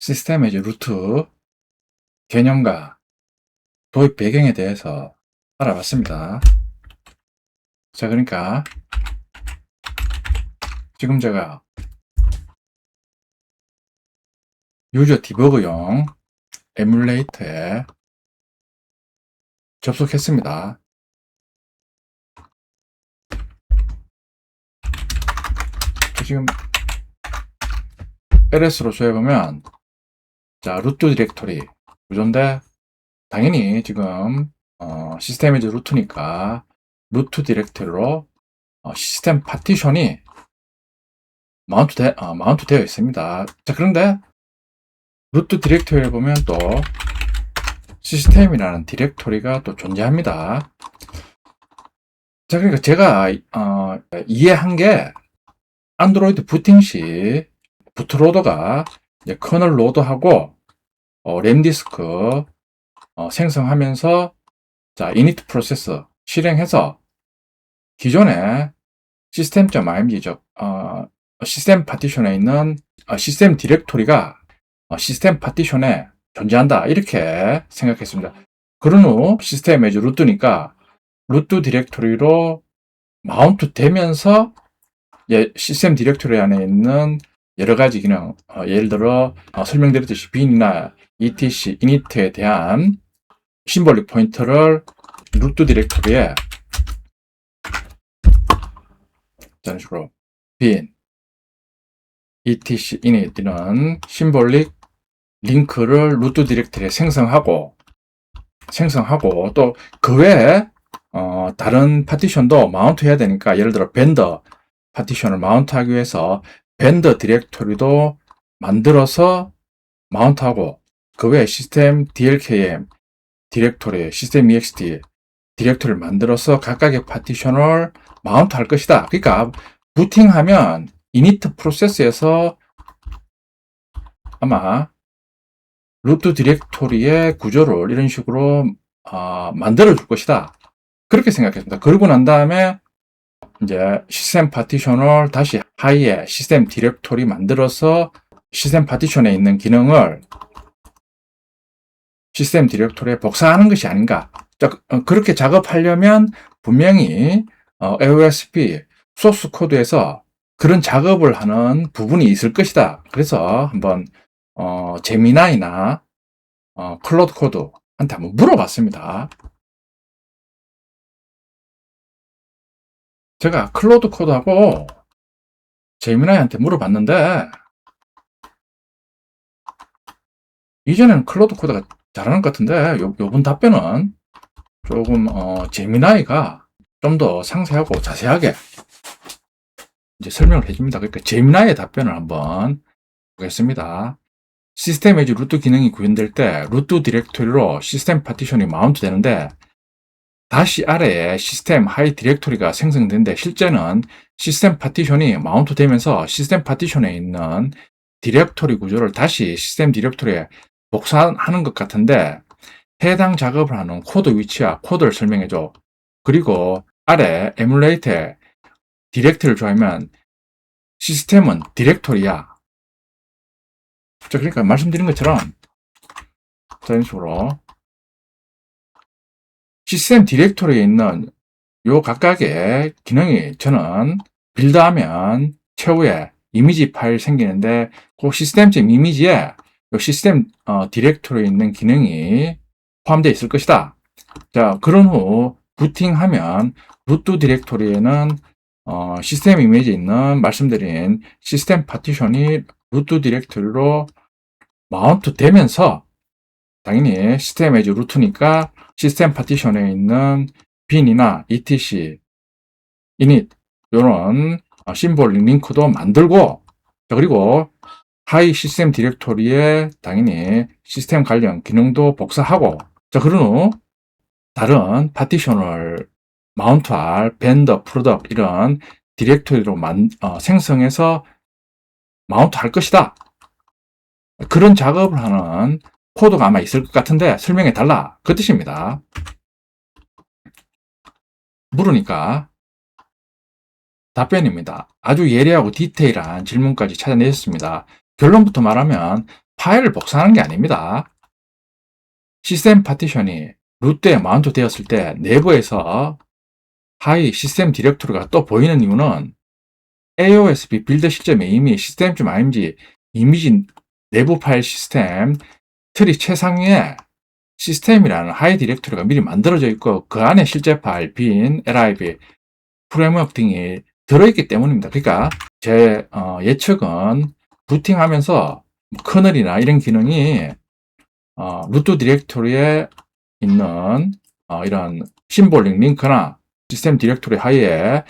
시스템 에이즈 루트 개념과 도입 배경에 대해서 알아봤습니다. 자, 그러니까 지금 제가 유저 디버그용 에뮬레이터에 접속했습니다. 지금 LS로 조회해보면 자, 루트 디렉토리 구조인데 당연히 지금 시스템 에이즈 루트니까 루트 디렉토리로 시스템 파티션이 마운트 되어 있습니다. 자, 그런데 루트 디렉토리에 보면 또 시스템이라는 디렉토리가 또 존재합니다. 자, 그러니까 제가 이해한 게 안드로이드 부팅 시 부트로더가 이제 커널 로드하고 램 디스크 생성하면서 자, 이니트 프로세스 실행해서 기존에 system.img 시스템 파티션에 있는 시스템 디렉토리가 시스템 파티션에 존재한다 이렇게 생각했습니다. 그런 후 시스템 에이즈 루트니까 루트 디렉토리로 마운트 되면서 시스템 디렉토리 안에 있는 여러 가지 기능, 예를 들어 설명드렸듯이 bin이나 etc, init에 대한 심볼릭 포인터를 루트 디렉토리에 이런 식으로 bin, etc, init 이런 심볼릭 링크를 루트 디렉토리에 생성하고 또 그 외에 다른 파티션도 마운트 해야 되니까 예를 들어 벤더 파티션을 마운트하기 위해서 벤더 디렉토리도 만들어서 마운트하고 그 외에 시스템 DLKM 디렉토리, 시스템 EXT 디렉토리를 만들어서 각각의 파티션을 마운트 할 것이다. 그러니까 부팅하면 이니트 프로세스에서 아마 루트 디렉토리의 구조를 이런 식으로 만들어 줄 것이다. 그렇게 생각했습니다. 그러고 난 다음에 이제 시스템 파티션을 다시 하이에 시스템 디렉토리 만들어서 시스템 파티션에 있는 기능을 시스템 디렉토리에 복사하는 것이 아닌가. 그렇게 작업하려면 분명히 AOSP 소스 코드에서 그런 작업을 하는 부분이 있을 것이다. 그래서 한번 제미나이나 클로드 코드한테 한번 물어봤습니다. 제가 클로드 코드하고 제미나이한테 물어봤는데 이전에는 클로드 코드가 잘하는 것 같은데 요번 답변은 조금 제미나이가 좀 더 상세하고 자세하게 이제 설명을 해줍니다. 그러니까 제미나이의 답변을 한번 보겠습니다. 시스템 에이즈 루트 기능이 구현될 때 루트 디렉토리로 시스템 파티션이 마운트 되는데 다시 아래에 시스템 하이 디렉토리가 생성되는데 실제는 시스템 파티션이 마운트 되면서 시스템 파티션에 있는 디렉토리 구조를 다시 시스템 디렉토리에 복사하는 것 같은데 해당 작업을 하는 코드 위치와 코드를 설명해줘. 그리고 아래 에뮬레이터에 디렉토리를 좋아하면 시스템은 디렉토리야. 그러니까 말씀드린 것처럼 이런 식으로 시스템 디렉토리에 있는 요 각각의 기능이 저는 빌드하면 최후에 이미지 파일 생기는데 그 시스템 이미지에 요 시스템 디렉토리에 있는 기능이 포함되어 있을 것이다. 자, 그런 후 부팅하면 루트 디렉토리에는 시스템 이미지에 있는 말씀드린 시스템 파티션이 루트 디렉토리로 마운트 되면서 당연히 시스템 에이즈 루트니까 시스템 파티션에 있는 bin이나 etc, init 이런 심볼 링크도 만들고 그리고 하이 시스템 디렉토리에 당연히 시스템 관련 기능도 복사하고 그런 후 다른 파티션을 마운트할 벤더, 프로덕 이런 디렉토리로 생성해서 마운트할 것이다. 그런 작업을 하는 코드가 아마 있을 것 같은데 설명해 달라 그 뜻입니다. 물으니까 답변입니다. 아주 예리하고 디테일한 질문까지 찾아내셨습니다. 결론부터 말하면 파일을 복사하는 게 아닙니다. 시스템 파티션이 루트에 마운트 되었을 때 내부에서 하이 시스템 디렉토리가 또 보이는 이유는 AOSP 빌드 시점에 이미 system.img 이미지 내부 파일 시스템 트리 최상위에 시스템이라는 하이 디렉토리가 미리 만들어져 있고 그 안에 실제 파일, bin, lib, 프레임워크 등이 들어있기 때문입니다. 그러니까 제 예측은 부팅하면서 커널이나 이런 기능이 루트 디렉토리에 있는 이런 심볼링 링크나 시스템 디렉토리 하이에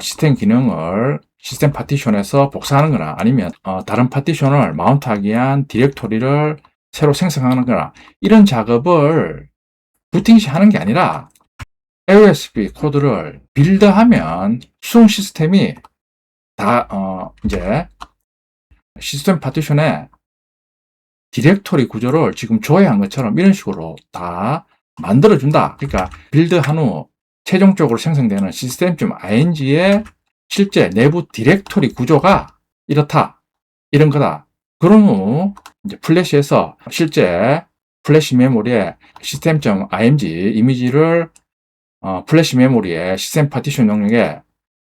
시스템 기능을 시스템 파티션에서 복사하는 거나 아니면 다른 파티션을 마운트하기 위한 디렉토리를 새로 생성하는 거나 이런 작업을 부팅 시 하는 게 아니라 AOSP 코드를 빌드하면 수동 시스템이 다 이제 시스템 파티션에 디렉토리 구조를 지금 조회한 것처럼 이런 식으로 다 만들어준다. 그러니까 빌드한 후 최종적으로 생성되는 system.ing의 실제 내부 디렉토리 구조가 이렇다. 이런 거다. 그런 후 이제 플래시에서 실제 플래시 메모리에 system.img 이미지를 플래시 메모리에 시스템 파티션 영역에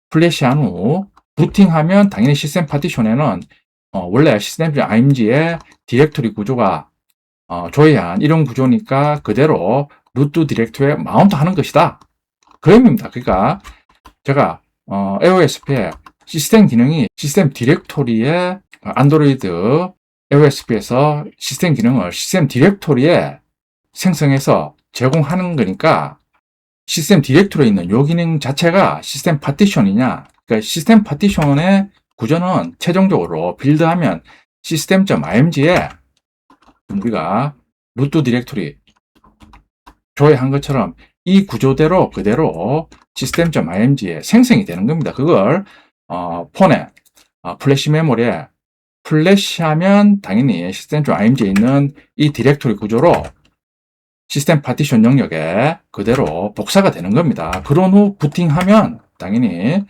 플래시한 후 부팅하면 당연히 시스템 파티션에는 원래 system.img의 디렉토리 구조가 조회한 이런 구조니까 그대로 루트 디렉토리에 마운트 하는 것이다. 그 의미입니다. 그러니까 제가 AOSP의 시스템 기능이 시스템 디렉토리에 안드로이드 AOSP에서 시스템 기능을 시스템 디렉토리에 생성해서 제공하는 거니까 시스템 디렉토리에 있는 요 기능 자체가 시스템 파티션이냐, 그러니까 시스템 파티션의 구조는 최종적으로 빌드하면 system.img에 우리가 루트 디렉토리 조회한 것처럼 이 구조대로 그대로 system.img에 생성이 되는 겁니다. 그걸 폰에 플래시 메모리에 플래시하면 당연히 system.img에 있는 이 디렉토리 구조로 시스템 파티션 영역에 그대로 복사가 되는 겁니다. 그런 후 부팅하면 당연히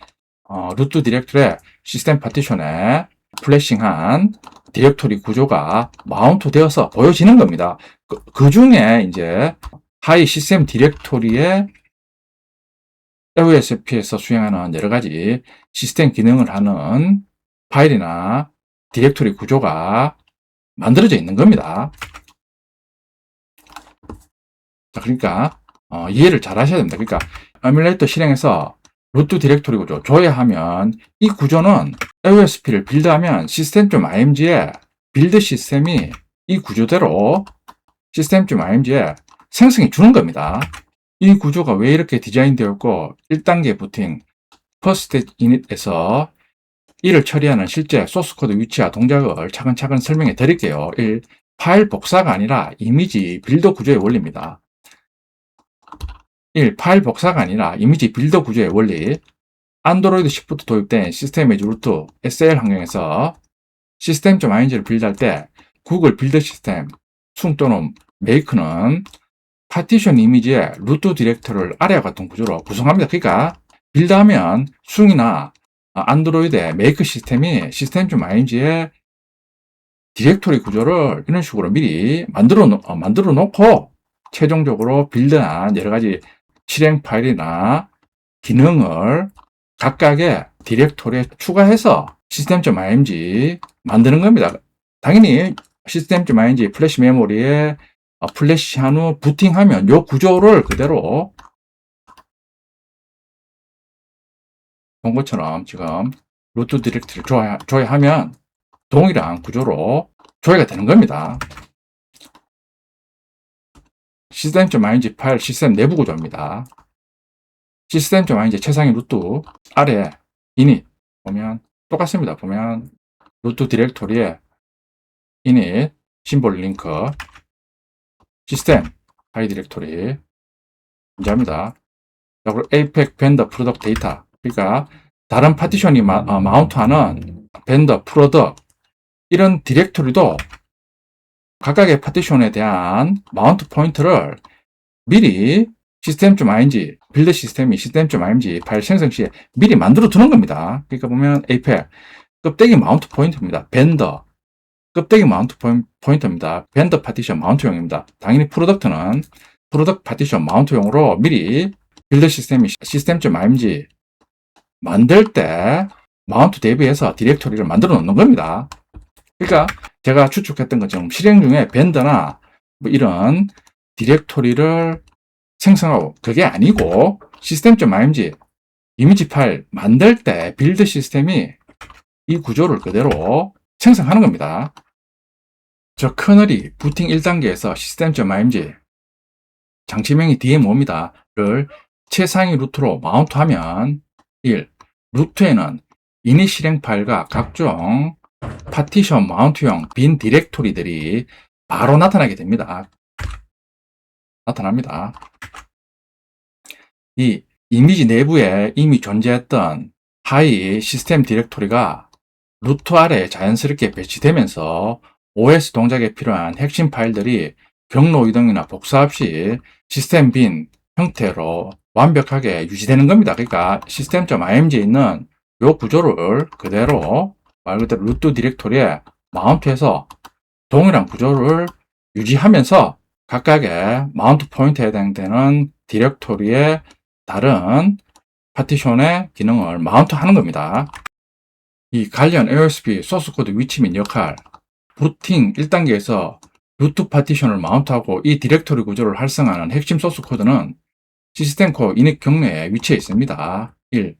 루트 디렉토리에 시스템 파티션에 플래싱한 디렉토리 구조가 마운트 되어서 보여지는 겁니다. 그 중에 이제 하이 시스템 디렉토리에 AOSP에서 수행하는 여러 가지 시스템 기능을 하는 파일이나 디렉토리 구조가 만들어져 있는 겁니다. 자, 그러니까 이해를 잘 하셔야 됩니다. 그러니까 에뮬레이터 실행해서 루트 디렉토리 구조 조회하면 이 구조는 AOSP를 빌드하면 system.img의 빌드 시스템이 이 구조대로 system.img에 생성해 주는 겁니다. 이 구조가 왜 이렇게 디자인되었고 1단계 부팅 first init에서 이를 처리하는 실제 소스 코드 위치와 동작을 차근차근 설명해 드릴게요. 1. 파일 복사가 아니라 이미지 빌더 구조의 원리입니다. 1. 파일 복사가 아니라 이미지 빌더 구조의 원리. 안드로이드 10부터 도입된 시스템 에즈 루트 SL 환경에서 system.img를 빌드할 때 구글 빌드 시스템 숭 또는 메이크는 파티션 이미지의 루트 디렉터를 아래와 같은 구조로 구성합니다. 그러니까 빌드하면 숭이나 안드로이드의 메이크 시스템이 system.img의 디렉토리 구조를 이런 식으로 미리 만들어 놓고 최종적으로 빌드한 여러 가지 실행 파일이나 기능을 각각의 디렉토리에 추가해서 system.img 만드는 겁니다. 당연히 system.img 플래시 메모리에 플래시한 후 부팅하면 이 구조를 그대로 본 것처럼 지금 루트 디렉토리를 조회하면 동일한 구조로 조회가 되는 겁니다. system.img 파일 시스템 내부 구조입니다. system.img 최상위 루트 아래 init 보면 똑같습니다. 보면 루트 디렉토리에 init 심볼 링크 시스템 하이 디렉토리 존재합니다. 그리고 apex vendor product 데이터, 그러니까 다른 파티션이 마운트하는 vendor product 이런 디렉토리도 각각의 파티션에 대한 마운트 포인트를 미리 system.img 빌드 시스템이 system.img 파일 생성 시에 미리 만들어 두는 겁니다. 그러니까 보면 apex 껍데기 마운트 포인트입니다. vendor 껍데기 마운트 포인터입니다. 벤더 파티션 마운트용입니다. 당연히 프로덕트는 프로덕트 파티션 마운트용으로 미리 빌드 시스템이 system.img 만들 때 마운트 대비해서 디렉토리를 만들어 놓는 겁니다. 그러니까 제가 추측했던 것처럼 실행 중에 벤더나 뭐 이런 디렉토리를 생성하고, 그게 아니고 system.img 이미지 파일 만들 때 빌드 시스템이 이 구조를 그대로 생성하는 겁니다. 저 커널이 부팅 1단계에서 system.img 장치명이 DMO입니다.를 최상위 루트로 마운트하면 1. 루트에는 이닛 실행 파일과 각종 파티션 마운트용 빈 디렉토리들이 바로 나타나게 됩니다. 나타납니다. 이 이미지 내부에 이미 존재했던 하이 시스템 디렉토리가 루트 아래에 자연스럽게 배치되면서 OS 동작에 필요한 핵심 파일들이 경로 이동이나 복사 없이 시스템 빈 형태로 완벽하게 유지되는 겁니다. 그러니까 system.img에 있는 이 구조를 그대로 말 그대로 루트 디렉토리에 마운트해서 동일한 구조를 유지하면서 각각의 마운트 포인트에 해당되는 디렉토리의 다른 파티션의 기능을 마운트 하는 겁니다. 이 관련 AOSP 소스 코드 위치 및 역할, 부팅 1단계에서 루트 파티션을 마운트하고 이 디렉토리 구조를 활성화하는 핵심 소스 코드는 시스템 코어 이닛 경로에 위치해 있습니다. 1.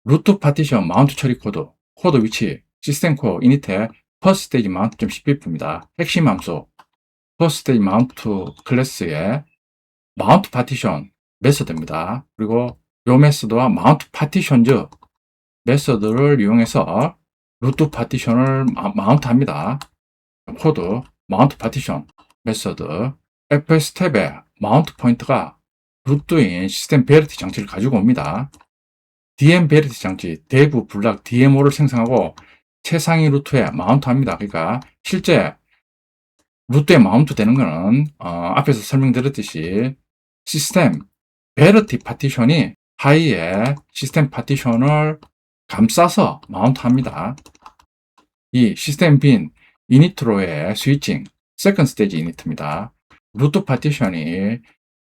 루트 파티션 마운트 처리 코드, 코드 위치, 시스템 코어 이닛의 퍼스트 스테이지 마운트.cpp입니다. 핵심 함수, 퍼스트 스테이지 마운트 클래스의 마운트 파티션 메서드입니다. 그리고 이 메서드와 마운트 파티션즈 메서드를 이용해서 루트 파티션을 마운트 합니다. 코드, 마운트 파티션 메서드, fs 탭의 마운트 포인트가 루트인 시스템 베리티 장치를 가지고 옵니다. DM 베리티 장치, 대부 블락 DMO를 생성하고 최상위 루트에 마운트 합니다. 그러니까 실제 루트에 마운트 되는 것은 앞에서 설명드렸듯이 시스템 베리티 파티션이 하이에 시스템 파티션을 감싸서 마운트 합니다. 이 시스템 빈 이니트로의 스위칭 세컨드 스테이지 이니트입니다. 루트 파티션이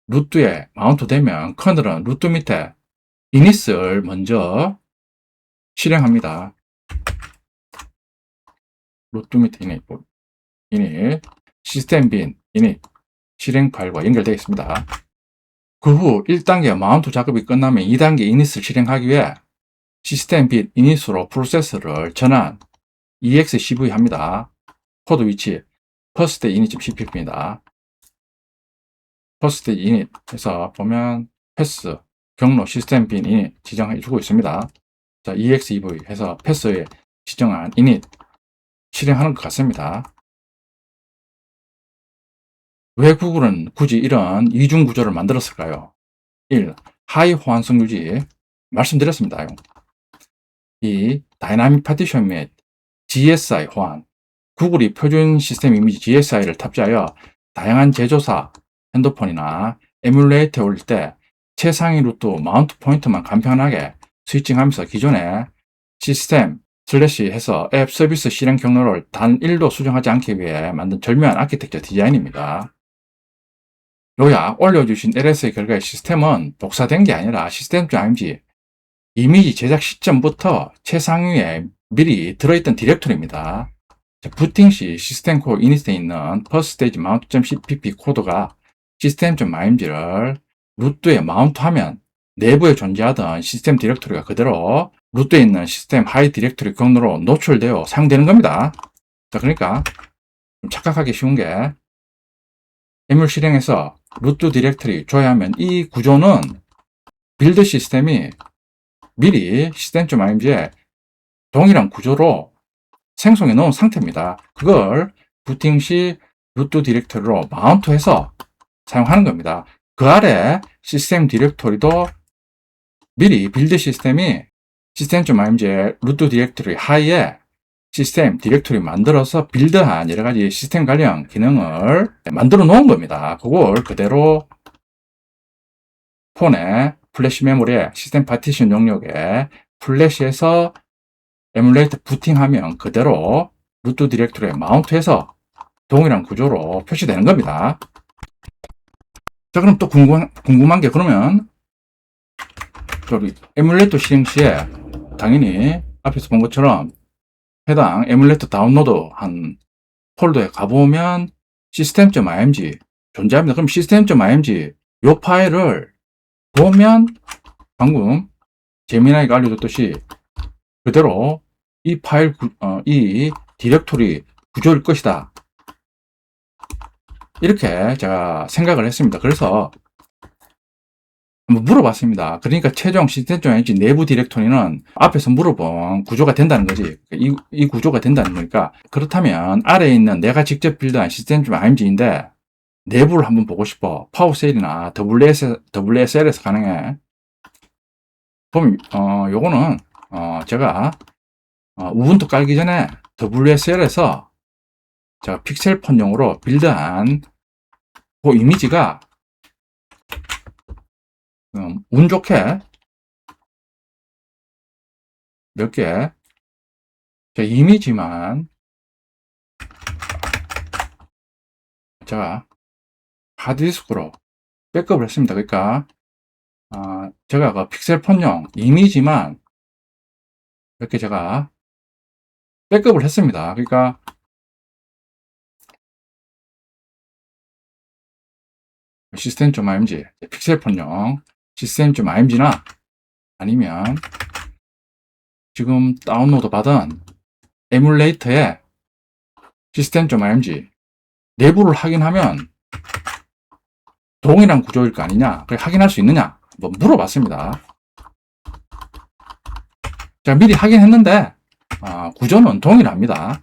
루트에 마운트 되면 커널은 루트 밑에 이닛을 먼저 실행합니다. 루트 밑에 이닛 시스템 빈 이닛 실행 파일과 연결되어 있습니다. 그 후 1단계 마운트 작업이 끝나면 2단계 이닛을 실행하기 위해 시스템 빈 이닛으로 프로세스를 전환 excv 합니다. 코드 위치 퍼스트 init.cpp입니다. 퍼스트 init 해서 보면 패스 경로 시스템 빈 init 지정해 주고 있습니다. 자, exev 해서 패스에 지정한 init 실행하는 것 같습니다. 왜 구글은 굳이 이런 이중 구조를 만들었을까요? 1. 하이 호환성 유지 말씀드렸습니다. 이 다이나믹 파티션 및 GSI 호환, 구글이 표준 시스템 이미지 GSI를 탑재하여 다양한 제조사 핸드폰이나 에뮬레이터에 올릴 때 최상위 루트 마운트 포인트만 간편하게 스위칭하면서 기존의 시스템 슬래시 해서 앱 서비스 실행 경로를 단 1도 수정하지 않기 위해 만든 절묘한 아키텍처 디자인입니다. 요약 올려주신 LS의 결과의 시스템은 복사된 게 아니라 system.img 이미지 제작 시점부터 최상위에 미리 들어있던 디렉토리입니다. 부팅 시 시스템 코어 이닛에 있는 퍼스테이지 마운트.cpp 코드가 system.img를 루트에 마운트하면 내부에 존재하던 시스템 디렉토리가 그대로 루트에 있는 시스템 하이 디렉토리 경로로 노출되어 사용되는 겁니다. 자, 그러니까 좀 착각하기 쉬운 게 에뮬 실행해서 루트 디렉토리 조회하면 이 구조는 빌드 시스템이 미리 system.img에 동일한 구조로 생성해 놓은 상태입니다. 그걸 부팅 시 루트 디렉토리로 마운트해서 사용하는 겁니다. 그 아래 시스템 디렉토리도 미리 빌드 시스템이 system.img의 루트 디렉토리 하이에 시스템 디렉토리 만들어서 빌드한 여러 가지 시스템 관련 기능을 만들어 놓은 겁니다. 그걸 그대로 폰에 플래시 메모리에 시스템 파티션 영역에 플래시에서 에뮬레이터 부팅하면 그대로 루트 디렉토리에 마운트해서 동일한 구조로 표시되는 겁니다. 자, 그럼 또 궁금한 게, 그러면 저기 에뮬레이터 실행 시에 당연히 앞에서 본 것처럼 해당 에뮬레이터 다운로드 한 폴더에 가보면 system.img 존재합니다. 그럼 system.img 요 파일을 보면 방금 재미나이가 알려줬듯이 그대로 이 파일 이 디렉토리 구조일 것이다, 이렇게 제가 생각을 했습니다. 그래서 한번 물어봤습니다. 그러니까 최종 system.img 내부 디렉토리는 앞에서 물어본 구조가 된다는 거지. 이 구조가 된다는 거니까, 그렇다면 아래에 있는 내가 직접 빌드한 system.img인데 내부를 한번 보고 싶어. 파워셀이나 WSL에서 가능해. 그럼 요거는 제가 우분투 깔기 전에 WSL에서 제가 픽셀폰용으로 빌드한 그 이미지가 운 좋게 몇 개, 제 이미지만 제가 하드디스크로 백업을 했습니다. 그러니까 제가 그 픽셀폰용 이미지만 이렇게 제가 백업을 했습니다. 그러니까 system.img 픽셀폰용 system.img나 아니면 지금 다운로드 받은 에뮬레이터의 system.img 내부를 확인하면 동일한 구조일 거 아니냐, 확인할 수 있느냐 뭐 물어봤습니다. 제가 미리 확인했는데 구조는 동일합니다.